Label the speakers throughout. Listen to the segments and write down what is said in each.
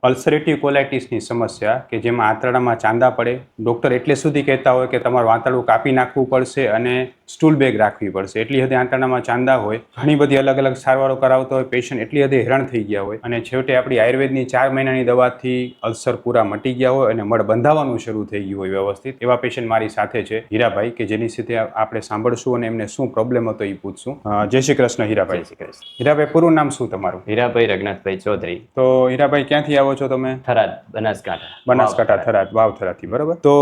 Speaker 1: Ulcerative કોલાઇટિસની સમસ્યા કે જેમાં આંતરડામાં ચાંદા પડે, ડૉક્ટર એટલે સુધી કહેતા હોય કે તમારું આંતરડું કાપી નાખવું પડશે અને સ્ટૂલ બેગ રાખવી પડશે. એટલી હદે આંતરડામાં ચાંદા હોય, ઘણી બધી અલગ અલગ સારવારો કરાવતા હોય, પેશન્ટ એટલી હદે હેરાન થઈ ગયા હોય અને છેવટે આપણી આયુર્વેદની 4 મહિનાની દવાથી અલ્સર પૂરા મટી ગયા હોય અને મળ બંધાવાનું શરૂ થઈ ગયું હોય વ્યવસ્થિત. એવા પેશન્ટ મારી સાથે છે હીરાભાઈ, કે જેની સાથે આપણે સાંભળશું અને એમને શું પ્રોબ્લેમ હતો એ પૂછશું. જય શ્રી કૃષ્ણ હીરાભાઈ.
Speaker 2: જય શ્રી કૃષ્ણ.
Speaker 1: હીરાભાઈ, પૂરું નામ શું તમારું?
Speaker 2: હીરાભાઈ રઘનાથભાઈ ચૌધરી.
Speaker 1: તો હીરાભાઈ, ક્યાંથી આવો છો તમે?
Speaker 2: થરાદ, બનાસકાંઠા.
Speaker 1: બનાસકાંઠા, થરાદ, વાવથરાથી, બરાબર. તો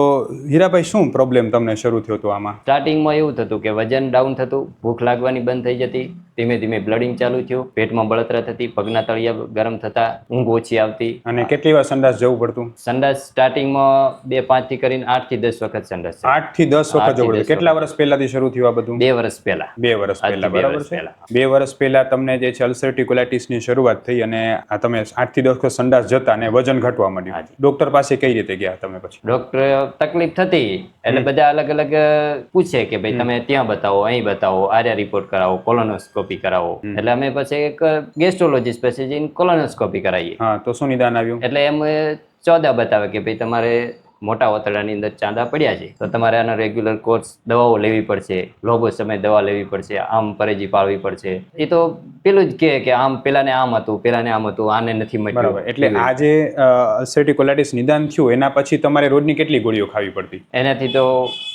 Speaker 1: હીરાભાઈ, શું પ્રોબ્લેમ તમને શરૂ થયો હતો આમાં?
Speaker 2: સ્ટાર્ટિંગમાં એવું થતું કે વજન ડાઉન થતું, ભૂખ લાગવાની બંધ થઈ જતી, ધીમે ધીમે બ્લડિંગ ચાલુ થયું, પેટમાં બળતરા થતી, પગના તળિયા ગરમ થતા, ઊંઘ ઓછી આવતી.
Speaker 1: અને કેટલી વાર સંડાસ જવું પડતું?
Speaker 2: સંડાસ સ્ટાર્ટિંગમાં 2-5 થી કરીને 8 થી 10 વખત સંડાસ.
Speaker 1: 8 થી 10 વખત જવું પડતું. કેટલા વર્ષ પહેલાથી શરૂ થયું આ બધું?
Speaker 2: 2 વર્ષ પહેલા.
Speaker 1: 2 વર્ષ પહેલા, બરાબર છે. 2 વર્ષ પહેલા તમને જે છે અલ્સરેટિવ કોલાઇટિસની શરૂઆત થઈ અને આ તમે 8 થી 10 વખત સંડાસ જતા અને વજન ઘટવા માંડ્યું. ડોક્ટર પાસે કઈ રીતે ગયા તમે પછી?
Speaker 2: ડોક્ટર તકલીફ થતી એટલે બધા અલગ અલગ પૂછે કે ભાઈ તમે ત્યાં બતાવો, અહીં બતાવો, આર્યા રિપોર્ટ કરાવો, કોલોનોસ્કોપી કરાવો. એટલે અમે પછી એક ગેસ્ટ્રોલોજીસ્ટ પાસે જઈને કોલોનોસ્કોપી કરાવીએ.
Speaker 1: હા, તો શું નિદાન આવ્યું?
Speaker 2: એટલે એમ 14 બતાવે કે ભાઈ તમારે મોટા આંતરડાની અંદર ચાંદા પડ્યા છે, તો તમારે આનો રેગ્યુલર કોર્સ દવાઓ લેવી પડશે, લાંબો સમય દવા લેવી પડશે, આમ પરેજી પાળવી પડશે. એ તો પેલું જ કે આમ પેલાને આમ હતું, પેલાને આમ હતું, આને નથી મટ્યું.
Speaker 1: બરાબર. એટલે આ જે અલ્સરેટિવ કોલાઇટિસ નિદાન થયું એના પછી તમારે રોજની કેટલી ગોળીઓ ખાવી પડતી?
Speaker 2: એનાથી તો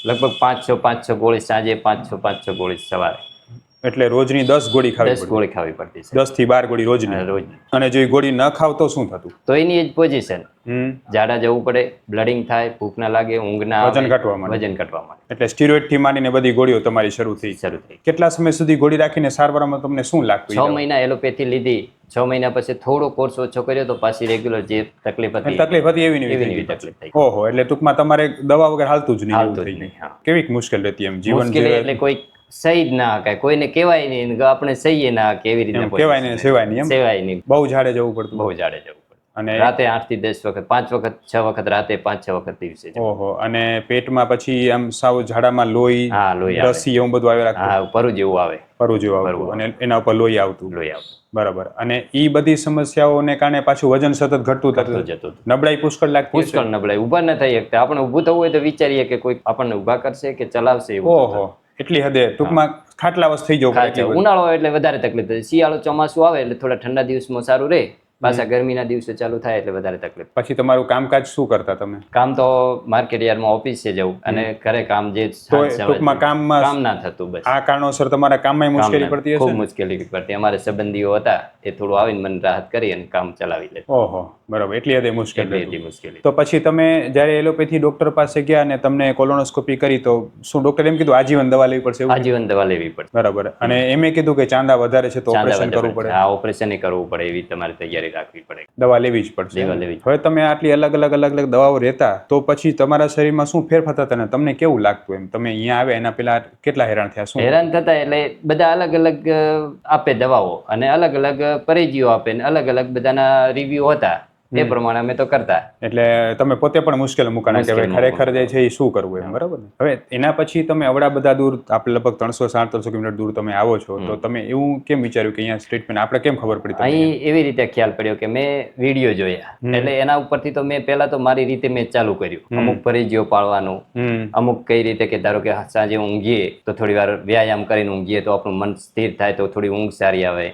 Speaker 2: લગભગ 500 ગોળી સાંજે, 500 ગોળી સવારે.
Speaker 1: એટલે રોજની 10 ગોળી ખાવી
Speaker 2: 10 ગોળી ખાવી પડતી છે.
Speaker 1: 10 થી 12 ગોળી રોજની.
Speaker 2: રોજની.
Speaker 1: અને જો એ ગોળી ન ખાવ તો શું થતું?
Speaker 2: તો એની જ પોઝિશન, જાડા જવું પડે, બ્લડિંગ થાય, ભૂખ ના લાગે, ઊંઘ ના આવે,
Speaker 1: વજન ઘટવા માંડે.
Speaker 2: વજન ઘટવા માંડે.
Speaker 1: એટલે સ્ટીરોઇડ થી માંડીને બધી ગોળીઓ તમારી શરૂ થઈ. કેટલા સમય સુધી ગોળી રાખીને સારવારમાં તમને શું લાગતું?
Speaker 2: 6 મહિના એલોપેથી લીધી. 6 મહિના પછી થોડો કોર્સ ઓછો કર્યો તો પાછી રેગ્યુલર જે તકલીફ હતી
Speaker 1: એવી
Speaker 2: તકલીફ થઈ.
Speaker 1: ઓહો, એટલે ટૂંકમાં તમારે દવા વગર હાલતું જ નહીં. કેવી મુશ્કેલ રહેતી એમ જીવન?
Speaker 2: મુશ્કેલી એટલે કોઈ સહી જ ના હકાય, કોઈને કહેવાય નહીં, આપણે સહીએ ના કેવી રીતે
Speaker 1: કહેવાય નહીં, સેવાય નહીં.
Speaker 2: સેવાય નહીં.
Speaker 1: બહુ ઝાડે જવું પડતું.
Speaker 2: બહુ ઝાડે જવું પડતું.
Speaker 1: અને
Speaker 2: રાતે 8 થી 10 વખત, 5 વખત, 6 વખત રાતે, 5-6 વખત દિવસે.
Speaker 1: ઓહો. અને પેટમાં પછી આમ સાવ ઝાડામાં લોહી, રસી એવું બધું આવે રાખતું?
Speaker 2: હા, પરું જેવું આવે.
Speaker 1: પરું જેવું આવતું અને એના ઉપર લોહી આવતું. બરાબર. અને ઈ બધી સમસ્યાઓને કારણે પાછું વજન સતત ઘટતું જતું. નબળાઈ પુષ્કળ લાગતી?
Speaker 2: પુષ્કળ નબળાઈ. ઊભા ન થઈ શકતા. આપણે ઊભું થવું હોય તો વિચારીએ કે કોઈ આપણને ઊભા કરશે કે ચલાવશે.
Speaker 1: ઓહો, એટલી હદે ટૂંકમાં ખાટલાવશ થઈ જવું.
Speaker 2: ઉનાળો હોય એટલે વધારે તકલીફ થાય, શિયાળો ચોમાસું આવે એટલે થોડા ઠંડા દિવસમાં સારું રહે, પાછા ગરમીના દિવસે ચાલુ થાય એટલે વધારે તકલીફ.
Speaker 1: પછી તમારું કામકાજ શું કરતા તમે?
Speaker 2: કામ તો માર્કેટ યાર્ડમાં ઓફિસે જવું અને ઘરે કામ જે
Speaker 1: ટૂંકમાં કામ
Speaker 2: ના થતું. બસ
Speaker 1: આ કારણોસર તમારા કામમાં મુશ્કેલી પડતી હશે?
Speaker 2: ખૂબ મુશ્કેલી પડતી. અમારે સંબંધીઓ હતા, એ થોડું આવીને મને રાહત કરી અને કામ ચલાવી લે.
Speaker 1: ઓહો, બરાબર. એટલી હદે મુશ્કેલી.
Speaker 2: તો
Speaker 1: પછી તમે જ્યારે એલોપેથી ડોક્ટર પાસે ગયા અને તમને કોલોનોસ્કોપી કરી તો શું ડોક્ટરે એમ કીધું આજીવન દવા લેવી પડશે?
Speaker 2: આજીવન દવા લેવી પડે.
Speaker 1: બરાબર. અને એમે કીધું કે ચાંદા વધારે છે તો ઓપરેશન કરવું પડે?
Speaker 2: હા, ઓપરેશન કરવું પડે, એવી તમારે તૈયારી રાખવી પડે.
Speaker 1: દવા લેવી જ પડશે. હવે તમે આટલી અલગ અલગ દવાઓ રહેતા તો પછી તમારા શરીરમાં શું ફેરફાર થતા ને તમને કેવું લાગતું? એમ તમે અહીંયા આવ્યા એના પેલા કેટલા હેરાન થયા? શું
Speaker 2: હેરાન થતા? એટલે બધા અલગ અલગ આપે દવાઓ અને અલગ અલગ પરેજીઓ આપે ને અલગ અલગ બધાના રિવ્યુ હતા, એ પ્રમાણે અમે તો કરતા.
Speaker 1: એટલે તમે પોતે પણ મુશ્કેલ મુકાણા કે ખરેખર જે છે એ શું કરવું એમ, બરાબર ને? હવે એના પછી તમે અવડા બધા દૂર, આપણે લગભગ 300-350 કિલોમીટર દૂર તમે આવો છો, તો તમે એવું કેમ વિચાર્યું કે અહીંયા ટ્રીટમેન્ટ આપણે કેમ ખબર પડી?
Speaker 2: અહીં એવી રીતે ખ્યાલ પડ્યો કે મેં વિડીયો જોયા, એટલે એના ઉપરથી તો મેં પહેલા તો મારી રીતે મેં ચાલુ કર્યું. અમુક પરેજીઓ પાળવાનું, અમુક કઈ રીતે કે ધારો કે સાંજે ઊંઘીએ તો થોડી વાર વ્યાયામ કરીને ઊંઘીએ તો આપણું મન સ્થિર થાય, તો થોડી ઊંઘ સારી આવે.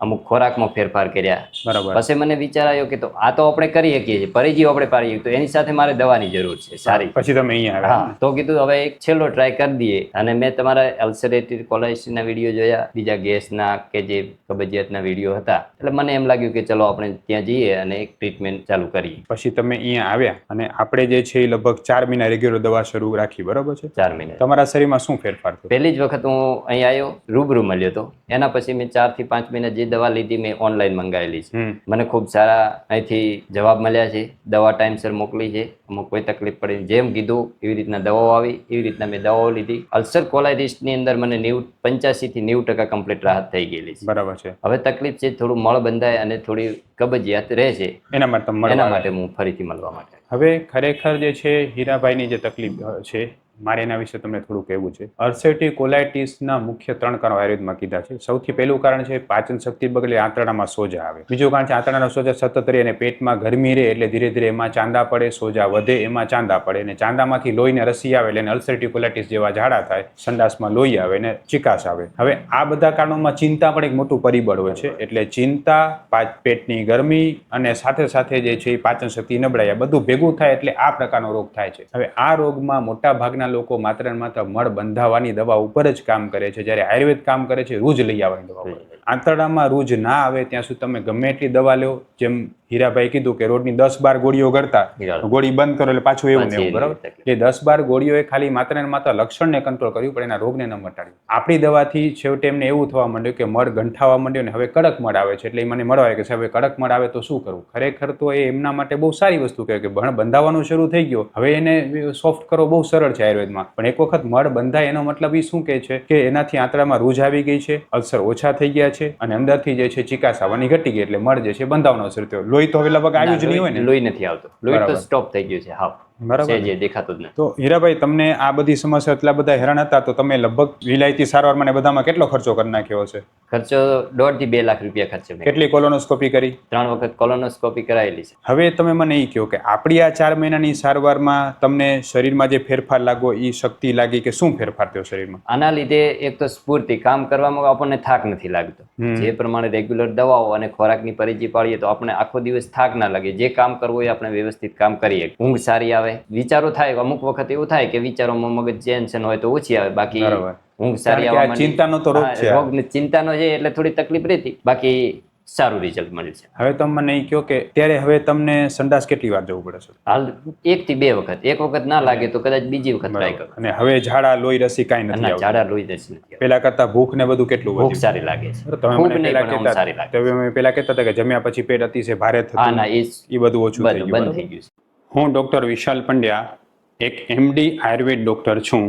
Speaker 2: અમુક ખોરાકમાં ફેરફાર કર્યા. બરાબર. પછી મને વિચાર આવ્યો કે તો આ તો આપણે કરી શકીએ છીએ, પરેજીઓ આપણે પાડીએ, તો એની સાથે મારે દવાની જરૂર છે સારી.
Speaker 1: પછી તમે અહીંયા આવ્યા?
Speaker 2: તો કીધું હવે એક છેલ્લો ટ્રાય કરી દઈએ. અને મેં તમારા અલ્સરેટિવ કોલાઇટિસના વિડીયો જોયા, બીજા ગેસના કે જે કબજિયાતના વિડીયો હતા, એટલે મને એમ લાગ્યું કે ચલો આપણે ત્યાં જઈએ અને એક ટ્રીટમેન્ટ ચાલુ કરીએ.
Speaker 1: પછી તમે અહીંયા આવ્યા અને આપણે જે છે એ લગભગ 4 મહિના રેગ્યુલર દવા શરૂ રાખી, બરાબર છે?
Speaker 2: 4 મહિના.
Speaker 1: તમારા શરીરમાં શું ફેરફાર થયો?
Speaker 2: પહેલી જ વખત હું અહીં આવ્યો, રૂબરૂ મળ્યો હતો. એના પછી મેં 4 થી 5 મહિના જે દવા લીધી મેં ઓનલાઈન મંગાવેલી છે. મને ખૂબ સારા અહીંથી જવાબ મળ્યા છે, દવા ટાઈમસર મોકલી છે, અમુક કોઈ તકલીફ પડી જેમ કીધું એવી રીતના દવાઓ આવી, એવી રીતના મેં દવાઓ લીધી. અલ્સર કોલાઇટિસની અંદર મને 85 થી 90% કમ્પ્લીટ રાહત થઈ ગયેલી છે.
Speaker 1: બરાબર છે.
Speaker 2: હવે તકલીફ છે થોડું મળ બંધાય અને થોડી કબજિયાત રહે છે,
Speaker 1: એના માટે
Speaker 2: હું ફરીથી મળવા માટે.
Speaker 1: હવે ખરેખર જે છે હીરાભાઈની જે તકલીફ છે મારે એના વિશે તમને થોડું કહેવું છે. અલ્સરેટિવ કોલાઇટિસના મુખ્ય 3 કારણો આયુર્વેદમાં કીધા છે. સૌથી પહેલું કારણ છે પાચન શક્તિ બગડે, આંતરડામાં સોજા આવે. બીજું કારણ છે આંતરડાના સોજા સતત રહે અને પેટમાં ગરમી રહે એટલે ધીરે ધીરે એમાં ચાંદા પડે, સોજા વધે, એમાં ચાંદા પડે અને ચાંદામાંથી લોહીને રસી આવે એટલે અલ્સરેટિવ કોલાઇટિસ જેવા ઝાડા થાય, સંડાસમાં લોહી આવે અને ચિકાસ આવે. હવે આ બધા કારણોમાં ચિંતા પણ એક મોટું પરિબળ હોય છે. એટલે ચિંતા, પેટની ગરમી અને સાથે સાથે જે છે એ પાચન શક્તિ નબળાઈ, આ બધું ભેગું થાય એટલે આ પ્રકારનો રોગ થાય છે. હવે આ રોગમાં મોટા ભાગના લોકો માત્ર ને માત્ર મળ બંધાવવાની દવા ઉપર જ કામ કરે છે, જ્યારે આયુર્વેદ કામ કરે છે રૂજ લઈ આવવાની દવા ઉપર. આંતરડામાં રૂજ ના આવે ત્યાં સુધી તમે ગમે એટલી દવા લો, જેમ હીરાભાઈ કીધું કે રોજની 10-12 ગોળીઓ કરતા ગોળી બંધ કરો એટલે પાછું એવું ને એવું, બરાબર? એ 10-12 ગોળીઓએ ખાલી માત્ર ને માત્ર લક્ષણને કંટ્રોલ કર્યું પણ એના રોગને ન મટાડ્યું. આપણી દવાથી છેવટે એમને એવું થવા માંડ્યું કે મળ ગંઠાવા માંડ્યો ને હવે કડક મળ આવે છે. એટલે એ મને મળવા કે સાહેબ કડક મળ આવે તો શું કરવું? ખરેખર તો એ એમના માટે બહુ સારી વસ્તુ કહેવાય કે ભણ બંધાવાનું શરૂ થઈ ગયો, હવે એને સોફ્ટ કરવો બહુ સરળ છે આયુર્વેદમાં. પણ એક વખત મળ બંધાય એનો મતલબ એ શું કહે છે કે એનાથી આંતરડામાં રૂજ આવી ગઈ છે, અલ્સર ઓછા થઈ ગયા છે અને અંદરથી જે છે ચિકાસ આવવાની ઘટી ગઈ એટલે મળ જે છે બંધાવાનો શરૂ થયો. લોહી તો હવે લગભગ આવ્યું જ નહીં હોય ને?
Speaker 2: લોહી નથી આવતું, લોહી તો સ્ટોપ થઈ ગયું છે. હા,
Speaker 1: બરાબર.
Speaker 2: જે દેખાતું જ નથી.
Speaker 1: તો હીરાભાઈ, તમને આ બધી સમસ્યા એટલા બધા હેરાન હતા તો તમે લગભગ વિલાયતી સારવારમાં ને બધામાં કેટલો ખર્ચો કરી નાખ્યો છે?
Speaker 2: ખર્ચો 1.5 થી 2 લાખ રૂપિયા ખર્ચે.
Speaker 1: કેટલી કોલોનોસ્કોપી કરી?
Speaker 2: 3 વખત કોલોનોસ્કોપી કરાયેલી છે.
Speaker 1: હવે તમે મને એ કહો કે આપણી આ 4 મહિનાની સારવારમાં તમને શરીરમાં જે ફેરફાર લાગો એ શક્તિ લાગી કે શું ફેરફાર થયો શરીરમાં?
Speaker 2: આના લીધે એક તો સ્ફૂર્તિ, કામ કરવામાં આપણને થાક નથી લાગતો. જે પ્રમાણે રેગ્યુલર દવાઓ અને ખોરાકની પરિચય પાડીએ તો આપણે આખો દિવસ થાક ના લાગે. જે કામ કરવું હોય આપણે વ્યવસ્થિત કામ કરીએ. ઊંઘ સારી આવે, વિચારો થાય, અમુક વખત એવું થાય કે વિચારોમાં મગજ ટેન્શન હોય તો ઓછી આવે, બાકી ઊંઘ સારી આવવા માંડી.
Speaker 1: ચિંતાનો તો રોગ છે,
Speaker 2: રોગ ચિંતાનો છે એટલે થોડી તકલીફ રહેતી, બાકી સારું રિઝલ્ટ મળે છે.
Speaker 1: હવે તમે મને એ કહો કે ત્યારે હવે તમને સંડાસ કેટલી વાર જવું પડે છે?
Speaker 2: હાલ 1 થી 2 વખત. એક વખત ના લાગે તો કદાચ બીજી વખત ટ્રાય કરો.
Speaker 1: અને હવે ઝાડા, લોહી, રસી કાંઈ નથી આવતું?
Speaker 2: ઝાડા, લોહી, રસી નથી.
Speaker 1: પેલા કરતા ભૂખ ને બધું કેટલું
Speaker 2: ભૂખ
Speaker 1: વધ્યું?
Speaker 2: સારી લાગે છે.
Speaker 1: તમે મને પેલા કહેતા તમે પેલા કહેતા હતા કે જમ્યા પછી પેટ અતિશય ભારે થતું,
Speaker 2: ના,
Speaker 1: એ બધું ઓછું થઈ ગયું,
Speaker 2: બંધ થઈ ગયું છે.
Speaker 1: હું ડોક્ટર વિશાલ પંડ્યા એક MD આયુર્વેદ ડોક્ટર છું.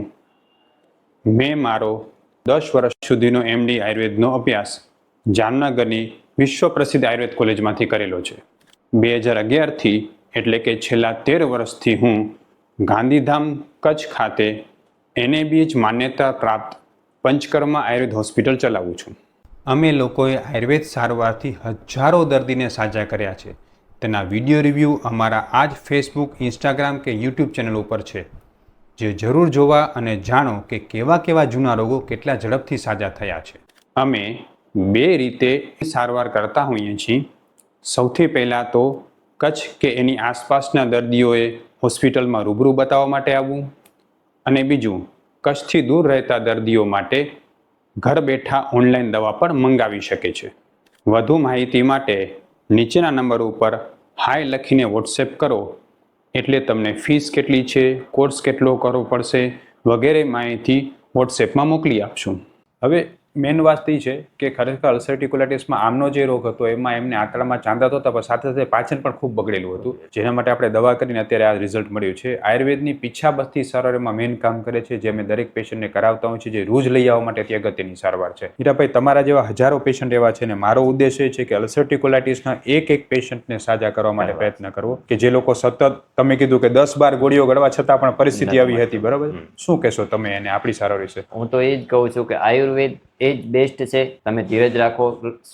Speaker 1: મેં મારો 10 વર્ષ સુધીનો MD આયુર્વેદનો અભ્યાસ જામનગરની વિશ્વ પ્રસિદ્ધ આયુર્વેદ કોલેજમાંથી કરેલો છે. 2011થી એટલે કે છેલ્લા 13 વર્ષથી હું ગાંધીધામ કચ્છ ખાતે NABH માન્યતા પ્રાપ્ત પંચકર્મા આયુર્વેદ હોસ્પિટલ ચલાવું છું. અમે લોકોએ આયુર્વેદ સારવારથી હજારો દર્દીને સાજા કર્યા છે. તેના વિડીયો રિવ્યૂ અમારા આ જ ફેસબુક, ઇન્સ્ટાગ્રામ કે યુટ્યુબ ચેનલ ઉપર છે, જે જરૂર જોવા અને જાણો કે કેવા કેવા જૂના રોગો કેટલા ઝડપથી સાજા થયા છે. અમે 2 રીતે સારવાર કરતા હોઈએ છીએ. સૌથી પહેલાં તો કચ્છ કે એની આસપાસના દર્દીઓએ હોસ્પિટલમાં રૂબરૂ બતાવવા માટે આવવું, અને બીજું કચ્છથી દૂર રહેતા દર્દીઓ માટે ઘર બેઠા ઓનલાઈન દવા પણ મંગાવી શકે છે. વધુ માહિતી માટે નીચેના નંબર ઉપર હાય લખીને વોટ્સએપ કરો એટલે તમને ફીસ કેટલી છે, કોર્સ કેટલો કરવો પડશે વગેરે માહિતી વોટ્સએપમાં મોકલી આપશું. હવે મેન વાત એ છે કે ખરેખર અલ્સરેટિવ કોલાઇટિસમાં આમનો જે રોગ હતો એમાં એમને આંતરડામાં ચાંદા થતા પણ સાથે સાથે પાચન પણ ખૂબ બગડેલું હતું, જેના માટે આપણે દવા કરીને અત્યારે આ રિઝલ્ટ મળ્યું છે. આયુર્વેદની પીછાબસ્તી સારવાર એમાં મેન કામ કરે છે, જે અમે દરેક પેશન્ટને કરાવતા હોઈએ છીએ, જે રૂજ લઈ આવવા માટે અતિ અગત્યની સારવાર છે. હીરાભાઈ, તમારા જેવા હજારો પેશન્ટ એવા છે ને મારો ઉદ્દેશ એ છે કે અલ્સરેટિવ કોલાઇટિસના એક પેશન્ટને સાજા કરવા માટે પ્રયત્ન કરવો, કે જે લોકો સતત તમે કીધું કે 10-12 ગોળીઓ ગળવા છતાં પણ પરિસ્થિતિ આવી હતી, બરાબર? શું કહેશો તમે એને આપણી સારવાર વિશે?
Speaker 2: હું તો એ જ કહું છું કે આયુર્વેદ એ જ બેસ્ટ છે. તમે ધીરજ રાખો,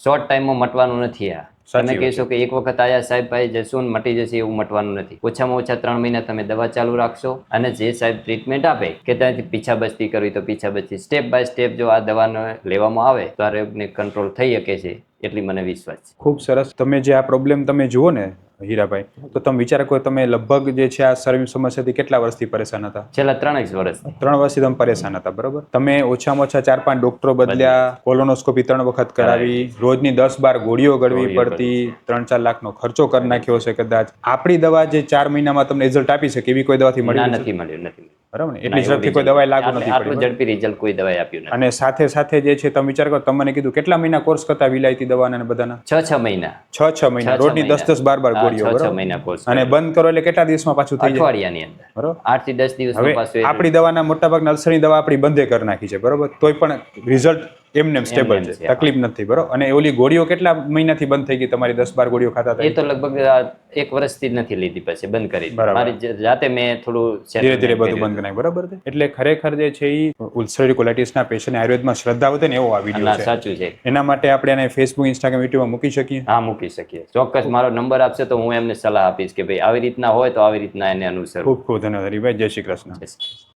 Speaker 2: શોર્ટ ટાઈમમાં મટવાનું નથી. આ તમે કહેશો કે એક વખત આયા સાહેબ ભાઈ જશું મટી જશે, એવું મટવાનું નથી. ઓછામાં ઓછા 3 મહિના તમે દવા ચાલુ રાખશો અને જે સાહેબ ટ્રીટમેન્ટ આપે કે ત્યાંથી પીછાબસ્તી કરવી તો પીછાબસ્તી, સ્ટેપ બાય સ્ટેપ જો આ દવાનો લેવામાં આવે તો આ રોગને કંટ્રોલ થઈ શકે છે, એટલી મને વિશ્વાસ છે.
Speaker 1: ખૂબ સરસ. તમે જે આ પ્રોબ્લેમ તમે જુઓ ને હીરાભાઈ, તો તમે વિચાર કરો તમે લગભગ જે છે આ શરીર સમસ્યાથી કેટલા વર્ષથી પરેશાન હતા?
Speaker 2: છેલ્લા 3 વર્ષ.
Speaker 1: 3 વર્ષથી તમે પરેશાન હતા, બરોબર? તમે ઓછામાં ઓછા 4-5 ડોક્ટરો બદલ્યા, કોલોનોસ્કોપી 3 વખત કરાવી, રોજની 10-12 ગોળીઓ ગળવી પડતી, 3-4 લાખનો ખર્ચો કરી નાખ્યો છે કદાચ. આપણી દવા જે 4 મહિનામાં તમને રિઝલ્ટ આપી શકે એવી કોઈ દવાથી મળી
Speaker 2: નથી મળ્યું.
Speaker 1: બરાબર ને? એટલી ઝડપથી કોઈ દવાઈ લાગુ નથી પડી.
Speaker 2: આટલું ઝડપી રિઝલ્ટ કોઈ દવાઈ આપ્યું નથી.
Speaker 1: અને સાથે સાથે જે છે તમે વિચાર કરો, તમને કીધું કેટલા મહિના કોર્સ કરતા વિલાયતી દવાના અને બધાના?
Speaker 2: 6 મહિના.
Speaker 1: 6 મહિના રોજની 10-12 ગોળીઓ, બરાબર?
Speaker 2: 6 મહિના કોર્સ.
Speaker 1: અને બંધ કરો એટલે કેટલા દિવસમાં પાછું થઈ જાય?
Speaker 2: અઠવાડિયાની અંદર,
Speaker 1: બરાબર?
Speaker 2: 8 થી 10 દિવસમાં પાછું.
Speaker 1: આપણી દવાના મોટાભાગના અલ્સરની દવા આપણી બંધે કરી નાખી છે, બરાબર? તોય પણ રિઝલ્ટ એમને સ્ટેબલ
Speaker 2: એમને
Speaker 1: છે,
Speaker 2: છે, હા.
Speaker 1: તકલીફ નથી, બરોબર. અને ઓલી ગોળીઓ કેટલા મહિનાથી બંધ થઈ ગઈ તમારી? 10-12 ગોળીઓ ખાતા હતા
Speaker 2: એ તો લગભગ 1 વર્ષથી જ નથી લીધી, પછી બંધ કરી દીધી.
Speaker 1: બરાબર.
Speaker 2: મારી જાતે મેં થોડું
Speaker 1: ધીરે ધીરે
Speaker 2: settlement
Speaker 1: બધું
Speaker 2: કર્યું
Speaker 1: બંધ કરાય, બરાબર છે. એટલે ખરેખર જે છે એ ઉલ્સરેટિવ કોલાઇટિસના પેશન્ટ આયુર્વેદમાં શ્રદ્ધા વધે ને એવો આ
Speaker 2: હતું.
Speaker 1: વિડીયો
Speaker 2: ના,
Speaker 1: છે.
Speaker 2: સાચું છે.
Speaker 1: એના માટે આપણે એને ફેસબુક, ઇન્સ્ટાગ્રામ, યુટ્યુબમાં મૂકી શકીએ.
Speaker 2: હા, મૂકી શકીએ. ચોક્કસ મારો નંબર આપશે તો હું એમને સલાહ આપીશ કે ભાઈ આવી રીતના હોય તો આવી રીતના એને અનુસરવું.
Speaker 1: ખૂબ ખૂબ ધન્યવાદ હરિભાઈ. જય શ્રી કૃષ્ણ.
Speaker 2: જય શ્રી કૃષ્ણ.